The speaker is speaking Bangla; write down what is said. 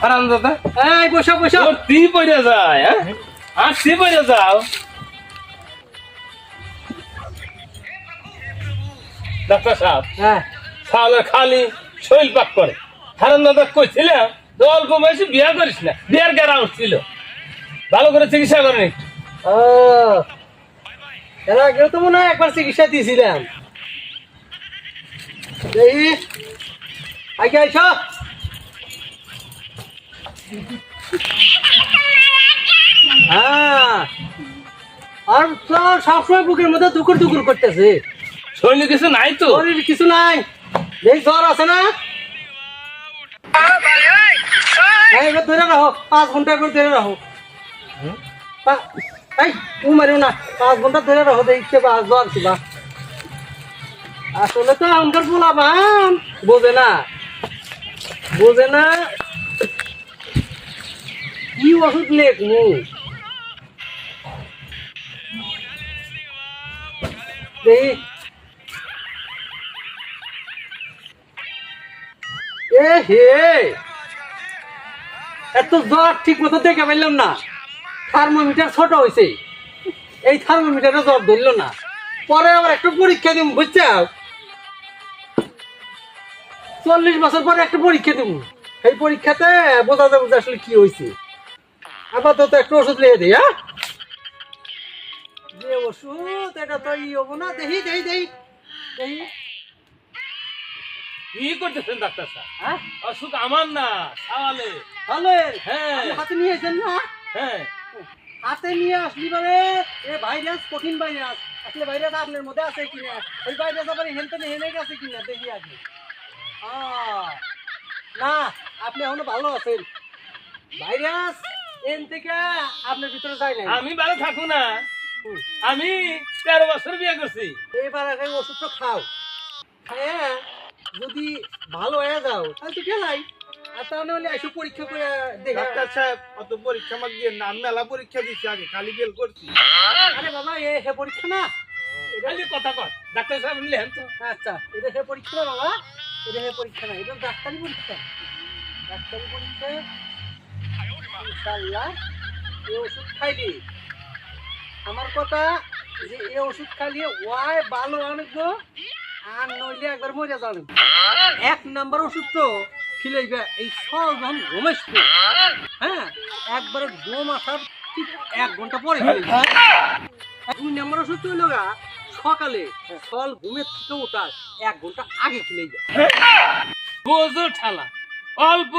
আরাম দাদা এই বসো বসো তুই পড়ে যায় হ্যাঁ আর তুই পড়ে যাও ডাক্তার সাহেব হ্যাঁ তাহলে খালি শৈল পাক করে হারাম দাদা কইছিলাম তো অল্প বয়সে বিয়া করিস না বিয়ার গেরা উঠছিল ভালো করে চিকিৎসা করেন একটু ও এর আগেও তো মনে হয় একবার চিকিৎসা দিয়েছিলাম এই আগে আইসো হ্যাঁ আর তো সবসময় বুকের মধ্যে দুকুর দুকুর করতেছে শরীরে কিছু নাই তো শরীর কিছু নাই এই জ্বর আছে না এবার ধরে রাখো 5 ঘন্টা করে ধরে রাখো এই তুমি মারিও না 5 ঘন্টা ধরে রাখো দেখছে বা জ্বর ছিল আসলে তো আমাদের পোলাপান বোঝে না কি ওষুধ লেখমু দেখি এ হে এত জ্বর ঠিক মতো দেখে পাইলাম না থার্মোমিটার ছোট হয়েছে এই থার্মোমিটারে জ্বর ধরল না পরে আবার একটু পরীক্ষা দিব বুঝছো 40 বছর পরে একটা পরীক্ষা দিব এই পরীক্ষাতে বোঝা যাবে যে আসলে কি হয়েছে আপাতত একটু ওষুধ লিখে দিই হ্যাঁ যে ওষুধ এটা তো ই হবো না দেখি কি করতেছেন ডাক্তার সাহেব হ্যাঁ অসুখ আমার না সাওয়ালে তাহলে হ্যাঁ হাতে নিয়ে এসেন না হ্যাঁ হাতে নিয়ে আসলি মানে এ ভাইরাস কঠিন ভাইরাস আসলে ভাইরাস আপনার মধ্যে আছে কিনা ওই ভাইরাস আবার হেনে গেছে কিনা দেখি আগে না আপনি এখনো ভালো আছেন ভাইরাস এন থেকে আপনার ভিতরে যায় না আমি ভালো থাকবো না আমি 13 বছর বিয়ে করছি এবার আগে ওষুধটা খাও হ্যাঁ যদি ভালো হয়ে যাও তাহলে তো গেলাই আর তাহলে হলে এসে পরীক্ষা করে দেখে ডাক্তার সাহেব অত পরীক্ষা আমাকে দিয়ে না আমি মেলা পরীক্ষা দিচ্ছি আগে খালি ফেল করছি আরে বাবা হে পরীক্ষা না খালি কথা কর ডাক্তার সাহেব নিলেন তো আচ্ছা এটা হে পরীক্ষা না বাবা এটা হে পরীক্ষা না এটা ডাক্তারি পরীক্ষা ইনশাআল্লাহ এই ওষুধ খাইলি আমার কথা যে এই ওষুধ খাইলে ওয়াই ভালো আনবো আর নইলে একবার মরে যাবে 1 নাম্বার ওষুধ তো খিলাইবে এই সব যখন ঘুমাইস হ্যাঁ একবারে ঘুম আসার ঠিক 1 ঘন্টা পরে খিলাইবে 2 নাম্বার ওষুধ তো হইলো সকালে সকাল ঘুমের থেকে ওঠার 1 ঘন্টা আগে খিলাইবে বোঝো ঠালা অল্প